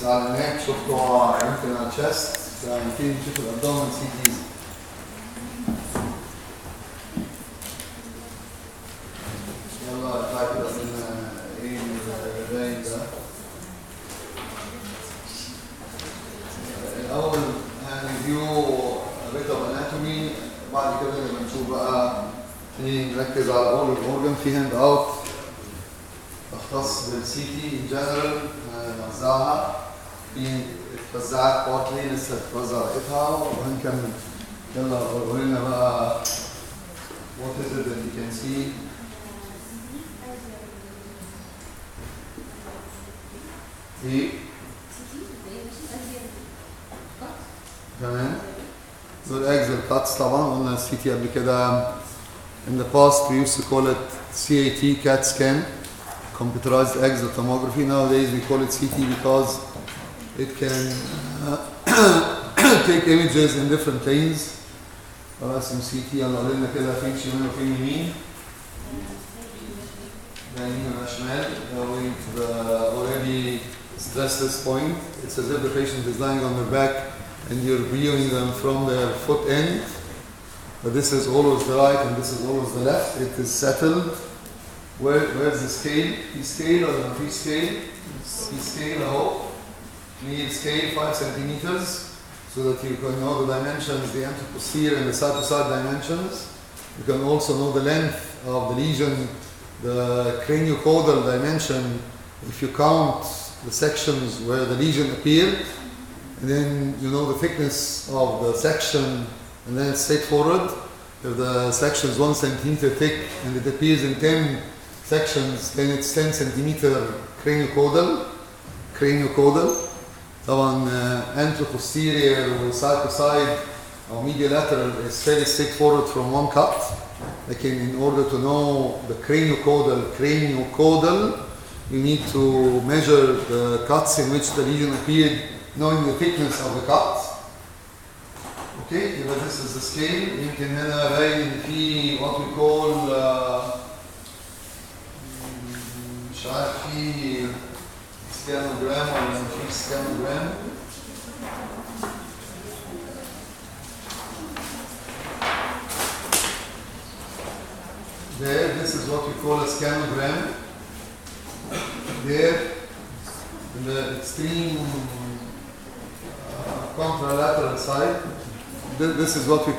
على الناك شفتوا يمكن على الشست فيمكن نشوف الابدومن سي تيز. يلا تعالى كده لنا ايه الباين ده. الاول هنريفيو بيت اوف اناتومي، بعد كده نبقى نشوف بقى نركز على اول الاورجن. في هاند اوت تختص بالسي تي ان جنرال نوزعها، في اتوزعت بارتلي لسه اتوزع لقيتها وهنكمل. يلا قول لنا بقى what is it that you can see. ايه تمام دول اكزل كاتس. طبعا قلنا السي تي قبل كده in the past we used to call it CAT, CAT scan, computerized axial tomography. Nowadays we call it CT because it can take images in different planes. خلاص CT يلا قول لنا كده فين شمال وفين يمين. ده يمين ولا شمال. We've already stressed this point. It's as if the patient is lying on their back and you're viewing them from their foot end. But this is always the right and this is always the left. It is settled. Where's the scale? في scale ولا ما في scale? في scale اهو. Need scale 5 centimeters so that you can know the dimensions, the anteroposterior and the side-to-side dimensions. You can also know the length of the lesion, the craniocaudal dimension. If you count the sections where the lesion appeared, and then you know the thickness of the section, and then it's straightforward. If the section is 1 centimeter thick and it appears in 10 sections, then it's 10 centimeter craniocaudal. طبعا anteroposterior or side to side or mediolateral is fairly straightforward from one cut. Like in order to know the craniocaudal, you need to measure the cuts in which the lesion appeared, knowing the thickness of the cut. Okay, يبقى this is the scale. يمكن هنا باين في what we call مش عارف في سكانوجرام ولا مفيش سكانوجرام. There, this is what we call a scanogram. There, in the extreme contralateral side, this is what we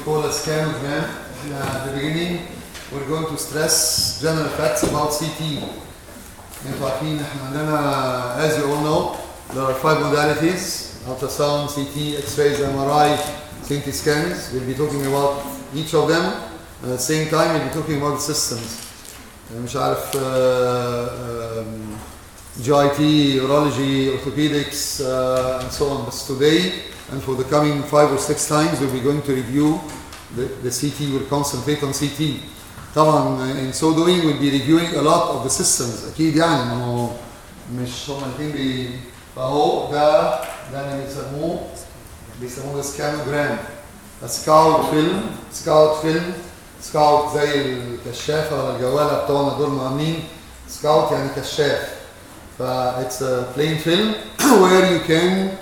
call a scanogram. At the beginning, we're going to stress general facts about CT. انتوا عارفين احنا عندنا as you all know there are 5 modalities: ultrasound, CT, X-rays, MRI, CT scans. We'll be talking about each of them at the same time. We'll be talking about the systems. مش عارف GIT, urology, orthopedics, and so on. But today and for the coming 5 or 6 times we'll be going to review the CT. We'll concentrate on CT. طبعا in so doing we'll be reviewing a lot of the systems. اكيد يعني انه مش هم الاثنين فهو ده اللي بيسموه سكانوجرام. سكاوت فيلم زي الكشافه ولا الجواله بتوعنا دول عاملين سكاوت يعني كشاف. ف it's a plain film where you can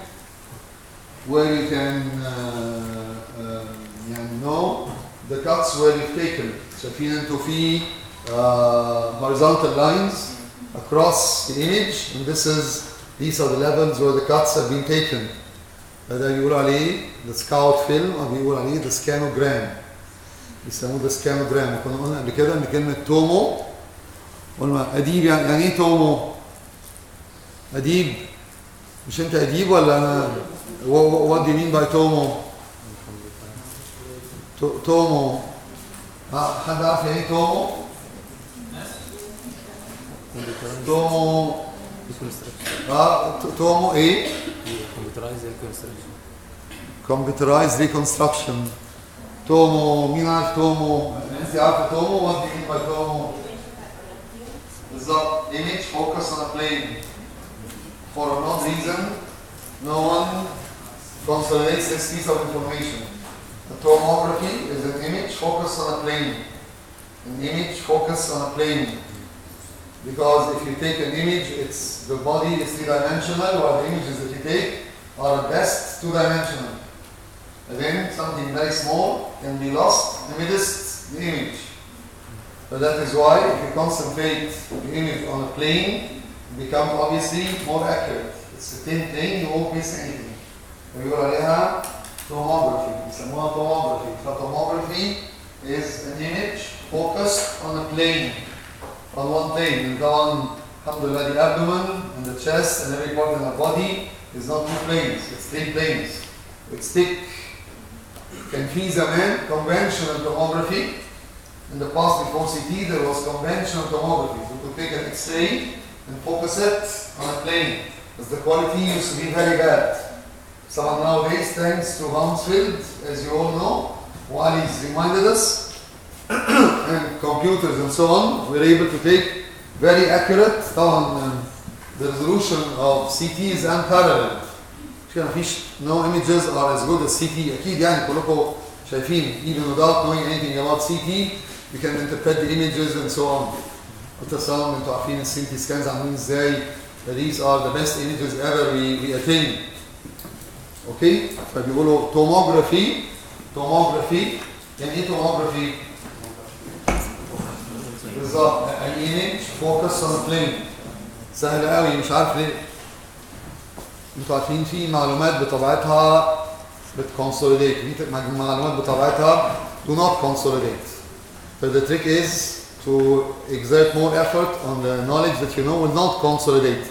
يعني know the cuts where you've taken. شايفين انتوا في horizontal lines across the image, and these are the levels where the cuts have been taken. هذا يقول عليه the scout film او بيقول عليه the scanogram. يسموه the scanogram. كنا قلنا قبل كده ان كلمه تومو قلنا اديب. يعني ايه تومو؟ اديب مش انت اديب ولا انا؟ what do you mean by تومو؟ تومو حد عارف يعني ايه تومو؟ تومو ايه؟ computerized reconstruction. تومو مين عارف تومو؟ انت عارفه تومو؟ what do you mean by تومو؟ بالظبط image focus on a plane. For a known reason no one consolidates this piece of information. The tomography is an image focused on a plane. An image focused on a plane. Because if you take an image, the body is three-dimensional, while the images that you take are at best two-dimensional. Again, something very small can be lost amidst the image. So that is why if you concentrate the image on a plane, it becomes obviously more accurate. It's a thin plane, you won't miss anything. ويقول عليها tomography. يسموها tomography. Tomography is an image focused on a plane, on one plane. And on, alhamdulillah, the abdomen and the chest and every part in the body is not two planes, it's three planes. It's thick. كان في زمان conventional tomography. In the past, before CT, there was conventional tomography. You could take an X-ray and focus it on a plane. Because the quality used to be very bad. So nowadays, thanks to Hounsfield, as you all know, Wali's reminded us, and computers and so on, we're able to take very accurate. The resolution of CT is unparalleled. No images are as good as CT. أكيد يعني كلكم شايفين, even without knowing anything about CT, you can interpret the images and so on. ultrasound, انتوا عارفين السيتي scans عاملين ازاي. These are the best images ever we attain. اوكي؟ فبيقولوا tomography. يعني ايه tomography؟ بالظبط an image focused on a plane. سهل قوي, مش عارف ليه. انتوا عارفين في معلومات بطبيعتها بتconsolidate, في معلومات بطبيعتها do not consolidate. So the trick is to exert more effort on the knowledge that you know will not consolidate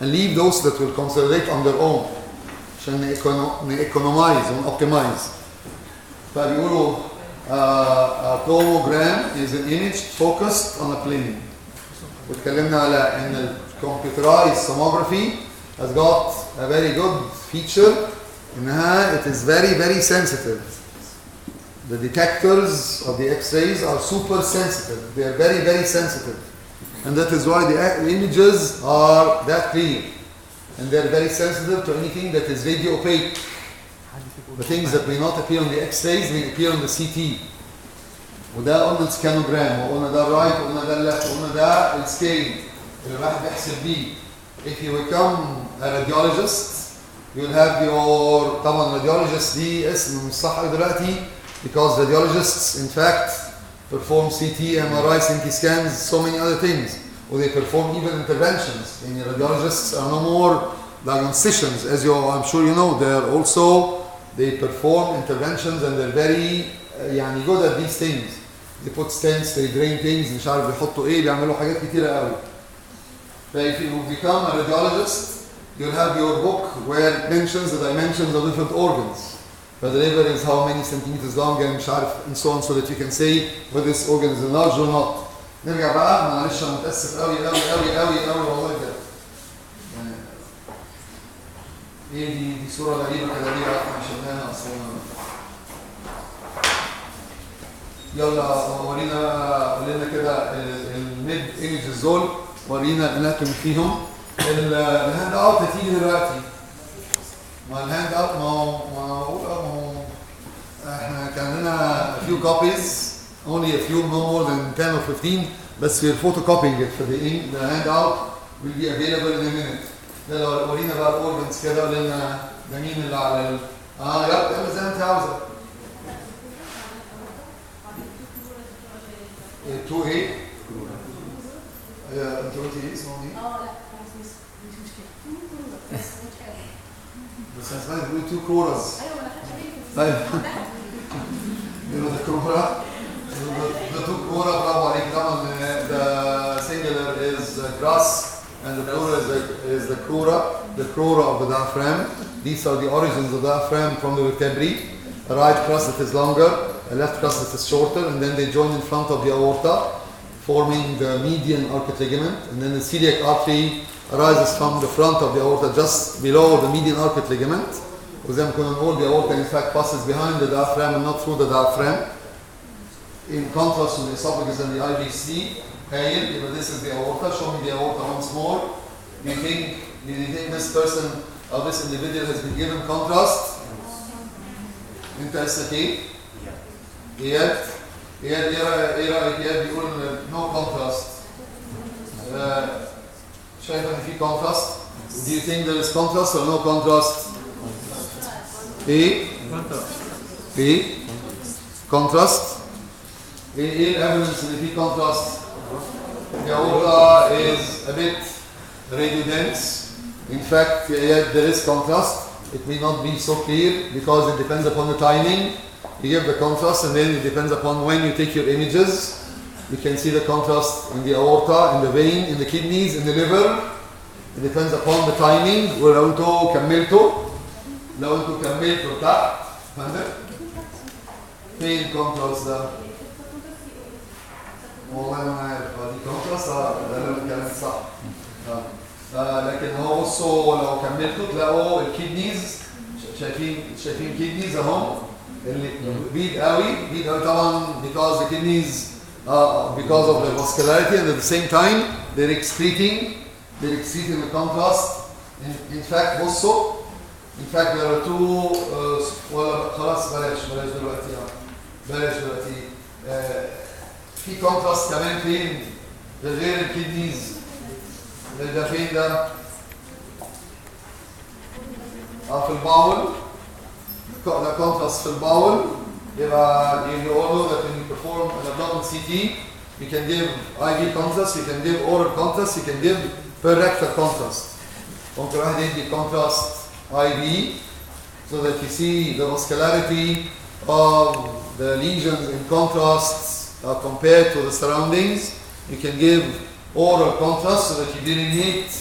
and leave those that will consolidate on their own عشان economize and optimize. فبيقولوا a tomogram is an image focused on a plane. واتكلمنا على ان computerized tomography has got a very good feature انها it is very sensitive. The detectors of the X-rays are super sensitive. They are very sensitive. And that is why the images are that clear. And they are very sensitive to anything that is radio opaque. The things that may not appear on the X-rays may appear on the CT. وده قلنا السكانوجرام, وقلنا ده الرايت, وقلنا ده الليفت, وقلنا ده السكيل اللي الواحد بيحسب بيه. If you become a radiologist, you'll have your, طبعا radiologist دي اسم مش صح دلوقتي, because radiologists in fact perform CT, MRI, CT scans, so many other things. Or they perform even interventions. And radiologists are no more diagnosticians, as I'm sure you know. They perform interventions and they're very good at these things. They put stents, they drain things, مش عارف بيحطوا ايه, بيعملوا حاجات كتيرة قوي. If you become a radiologist, you'll have your book where it mentions the dimensions of different organs. But the liver is how many centimeters long and مش عارف and so on, so that you can say whether this organ is enlarged or not. نرجع بقى, معلش انا متأسف قوي والله كده. ايه دي صورة غريبة كده, ليه عارفة شفناها اصلا. يلا ورينا كده الميد ايمجز دول, ورينا الاناتومي فيهم. الهاند اوت هتيجي دلوقتي. ما الهاند اوت ما احنا كان لنا a few copies, only a few, no more than 10 or 15, بس we're photocopying it for the handout will be available in a minute. ده لو ورينا بقى الاورجنز كده, ولنا ده مين اللي على يلا زي ما انت عاوزه. تو ايه؟ انت قلتي ايه اسمه ايه؟ لا مش مشكله. بس انا سمعت بتقولي 2 كورز. ايوه انا خدت بالي. طيب ده كورة. The two crura, bravo عليك. طبعا the singular is grass and the plural is the crura of the diaphragm. These are the origins of the diaphragm from the vertebrae. A right crust that is longer, a left crust that is shorter, and then they join in front of the aorta, forming the median arcuate ligament, and then the celiac artery arises from the front of the aorta, just below the median arcuate ligament. وزي ما كنا نقول, the aorta in fact passes behind the diaphragm and not through the diaphragm. In contrast to the esophagus and the IVC, this is the aorta. Show me the aorta once more. Do you think this person or this individual has been given contrast? انت قصتك ايه؟ ايه رأيك؟ بيقول no contrast. شايف ان في contrast? Do you think there is contrast or no contrast? ايه؟ ايه؟ contrast؟ ايه evidence ان في contrast? The aorta is a bit radio dense. In fact, yet there is contrast. It may not be so clear because it depends upon the timing. You give the contrast and then it depends upon when you take your images. You can see the contrast in the aorta, in the vein, in the kidneys, in the liver. It depends upon the timing. ولو انتوا كملتوا تحت فهمت؟ فين الكونتراست ده؟ والله ما عارف دي كونتراست ده اللي الكلام صح. لكن هو بصوا لو كملتوا تلاقوا الكيدنيز شايفين كيدنيز اهو اللي بيد قوي طبعا because the kidneys because of the vascularity and at the same time they're excreting the contrast. In fact بصوا in fact there are two ولا خلاص بلاش دلوقتي في contrast كمان فين غير الكيدنيز ده فين ده في الباول ده contrast في الباول يبقى you all know that when you perform an abdominal CT you can give IV contrast, you can give oral contrast, you can give per-rectal contrast. ممكن واحد يدي contrast IV so that you see the vascularity of the lesions in contrast compared to the surroundings. You can give oral contrast so that you delineate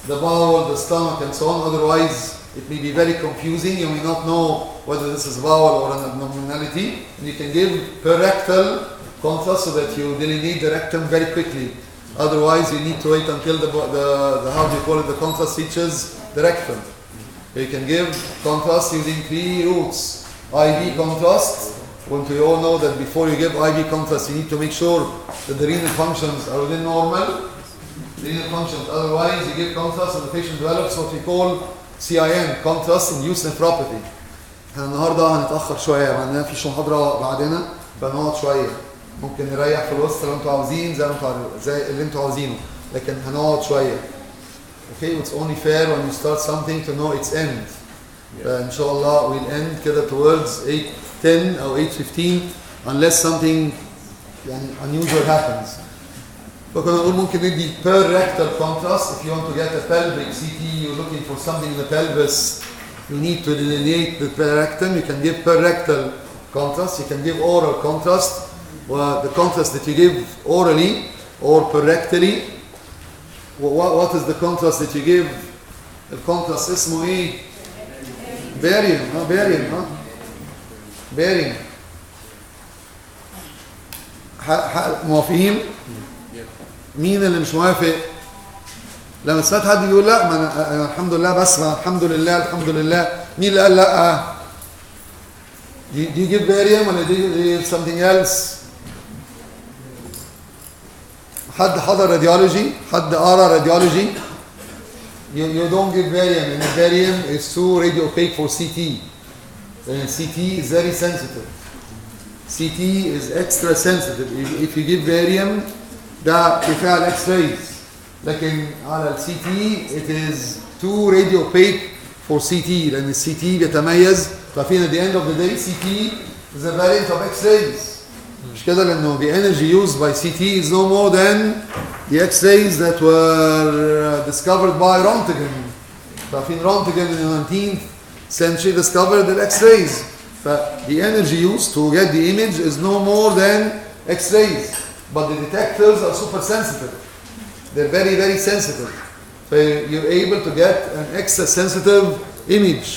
the bowel, the stomach and so on. Otherwise it may be very confusing. You may not know whether this is bowel or an abnormality. And you can give per-rectal contrast so that you delineate the rectum very quickly. Otherwise you need to wait until the how do you call it, the contrast reaches the rectum. You can give contrast using 3 routes. IV contrast, when we all know that before you give IV contrast you need to make sure that the renal functions are within normal renal functions. Otherwise you give contrast and the patient develops what we call CIN, contrast-induced nephropathy. احنا النهارده هنتاخر شويه لان في محاضره بعدنا فنقعد شويه. ممكن نريح في الوسط لو انتوا عاوزين زي اللي انتوا عاوزينه لكن هنقعد شويه. Okay, it's only fair when you start something to know its end. ان شاء الله we'll end كده towards 8:10 او 8:15 unless something يعني unusual happens. فكنا نقول ممكن ندي per rectal contrast. If you want to get a pelvic CT, you're looking for something in the pelvis, you need to delineate the rectum. You can give per rectal contrast, you can give oral contrast. The contrast that you give orally or per rectally, what is the contrast that you give? The contrast اسمه ايه؟ barium. barium. موافقين؟ مين اللي مش موافق؟ لما سمعت حد يقول لا ما أنا الحمد لله بسمع الحمد لله مين اللي قال لا؟ Do you give barium ولا do you give something else؟ حد حضر راديولوجي؟ حد قرا راديولوجي؟ You don't give barium and barium is too radio opaque for CT. CT is very sensitive. CT is extra sensitive. If you give barium ده كفايه على الاكس رايز لكن على السي تي it is too radio opaque for CT لان السي تي بيتميز ففين at the end of the day CT is a variant of X-rays مش كده لانه the energy used by CT is no more than the X-rays that were discovered by Röntgen. ففين Röntgen in the 19th century discovered the X-rays. The energy used to get the image is no more than X-rays. But the detectors are super sensitive. They're very, very sensitive. So you're able to get an extra sensitive image.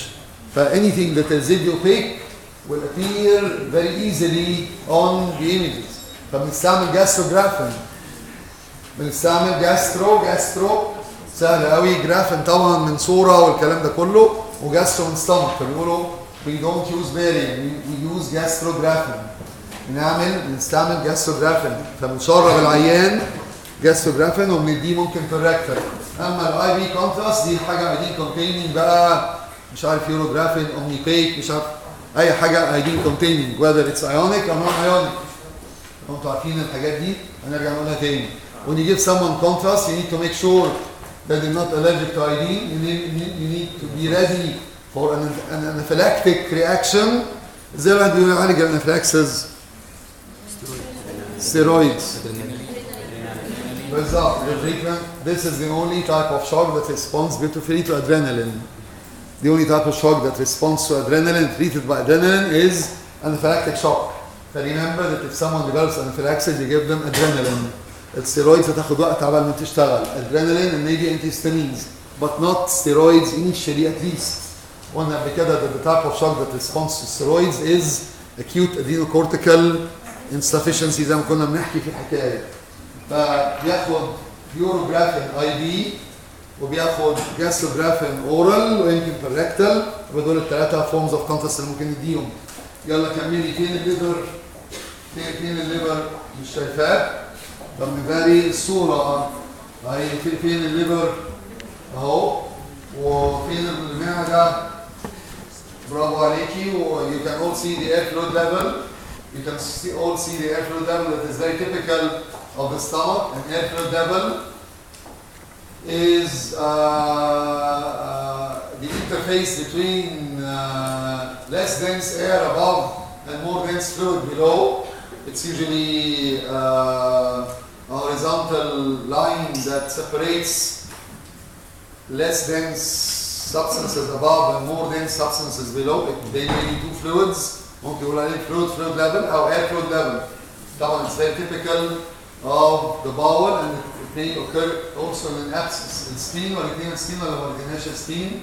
Anything that is radio opaque will appear very easily on the images. فبنستعمل جاستروجرافين. بنستعمل جاسترو سهل قوي. جرافين طبعا من صورة والكلام ده كله وجاسترو من ستومك. فبيقولوا we don't use barium, we use gastrographin. بنستعمل جاستروجرافين فبنشرب العيان جاستروجرافين وبنديه ممكن في الريكتر. اما الاي بي كونتراست دي حاجه ايدين كونتيننج بقى مش عارف يوروجرافين اومنيبيك مش عارف اي حاجه ايدين كونتيننج whether it's ionic or non ionic. انتوا عارفين الحاجات دي هنرجع نقولها تاني. When you give someone contrast you need to make sure that is not allergic to iodine, you need to be ready for an anaphylactic reaction. زي ما بيعالج الانفلاكسز steroids. بالظبط. This is the only type of shock that responds beautifully to adrenaline. The only type of shock that responds to adrenaline, treated by adrenaline, is anaphylactic shock. Remember that if someone develops anaphylaxis, you give them adrenaline. الستيرويدز هتاخد وقت عبال ما تشتغل. Adrenaline and maybe antihistamines, but not steroids initially at least. قلنا قبل كده that the type of shock that responds to steroids is acute adrenocortical insufficiency زي ما كنا بنحكي في الحكايه. فبياخد بيوروجرافين اي بي وبياخد جاستروجرافين اورال ويمكن بالريكتال، ودول الثلاثه فورمز اوف كونتست اللي ممكن نديهم. يلا كملي. فين الليفر؟ فين الليفر؟ مش شايفاه؟ طب نفاري الصوره اهي. فين الليفر؟ اهو. وفين المعده؟ برافو عليكي. و you can all see the air fluid level. You can all see the air fluid level that is very typical of the stomach. And air fluid level is the interface between less dense air above and more dense fluid below. It's usually a horizontal line that separates less dense substances above and more dense substances below. They may be two fluids. ممكن يقول عليه fluid level أو air fluid level. طبعا it's very typical of the bowel and it may occur also in an abscess. الستين والاثنين الستين ولا ما لقيناش الستين؟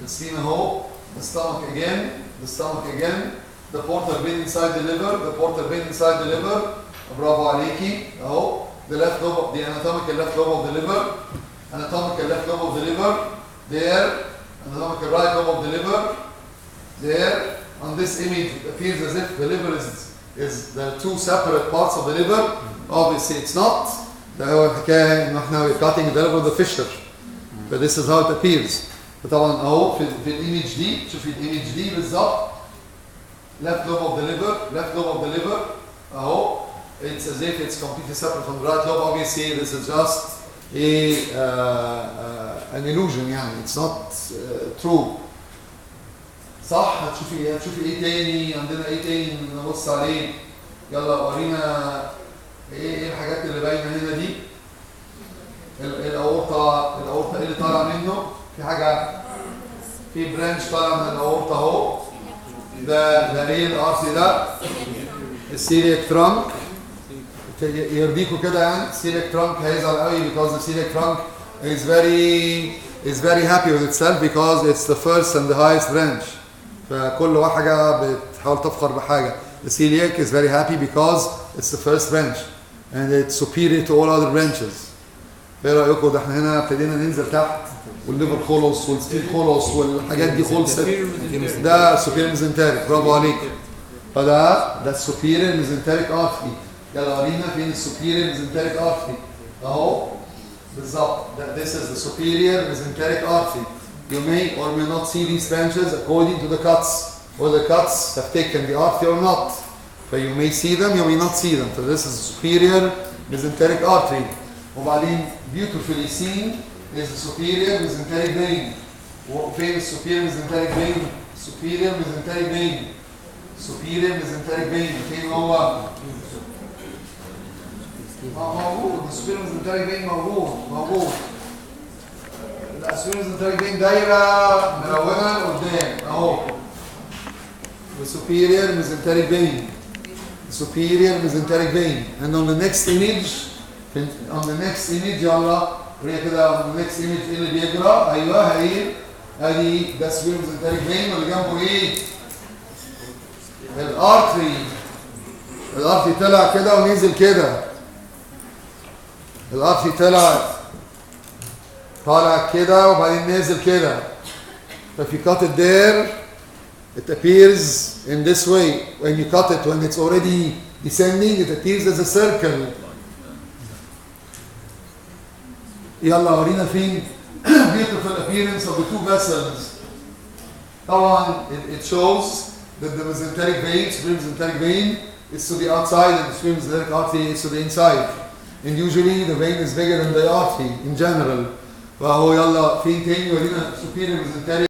الستين أهو. The stomach again. The stomach again. The portal vein inside the liver. The portal vein inside the liver. برافو عليكي أهو. The left lobe, the anatomical left lobe of the liver. Anatomical left lobe of the liver. There. Anatomical right lobe of the liver. There. On this image, it appears as if the liver is the two separate parts of the liver. Obviously, it's not. ده هو الحكاية إنه إحنا we're cutting the liver with the fissure. But this is how it appears. فطبعا أهو في الإيمج دي، شوفي الإيمج دي بالظبط. Left lobe of the liver, left lobe of the liver. أهو. It's as if it's completely separate from the right lobe. Obviously, this is just an illusion يعني. It's not true. صح. هتشوفي ايه تاني؟ عندنا ايه تاني نبص عليه؟ يلا ورينا ايه الحاجات اللي باينه هنا دي. الاورطه ايه اللي طالع منه؟ في حاجه، في برانش طالع من الاورطه اهو. ده ايه الارسي ده؟ السيليك ترانك. يرضيكوا كده يعني. السيليك ترانك هيزعل قوي because the celiac trunk is very happy with itself because it's the first and the highest branch. فكل حاجة بتحاول تفخر بحاجة. The celiac is very happy because it's the first branch and it's superior to all other branches. ايه رأيكم؟ ده احنا هنا ابتدينا ننزل تحت والليفر خلص والسبيل خلص والحاجات دي خلصت. ده superior mesenteric. برافو عليك. فده superior mesenteric artery. يلا ورينا فين superior mesenteric artery. اهو بالظبط. This is the superior mesenteric artery. You may or may not see these branches according to the cuts, whether the cuts have taken the artery or not. So you may see them, you may not see them. So this is superior mesenteric artery. وبعدين beautifully seen is the superior mesenteric vein. وفين superior mesenteric vein? Superior mesenteric vein. Superior mesenteric vein. فين هو؟ موجود. superior mesenteric vein موجود. الاسفيرز التراكبين دايره ملونه لقدام اهو. The superior mesenteric vein. The superior mesenteric vein. And on the next image يلا وريها كده. on the next image ايه اللي بيجرى؟ ايوه هي ادي ده superior mesenteric vein واللي جنبه ايه؟ الارتري. الارتري طلع كده ونزل كده. الارتري طالع كده وبعدين نازل كده. If you cut it there, it appears in this way. When you cut it, when it's already descending, it appears as a circle. يلا ورينا فين beautiful appearance of the two vessels. طبعا it shows that the mesenteric vein, superior mesenteric vein, is to the outside and the superior mesenteric artery is to the inside. And usually the vein is bigger than the artery in general. فهو يلا فين تاني ورينا superior mesenteric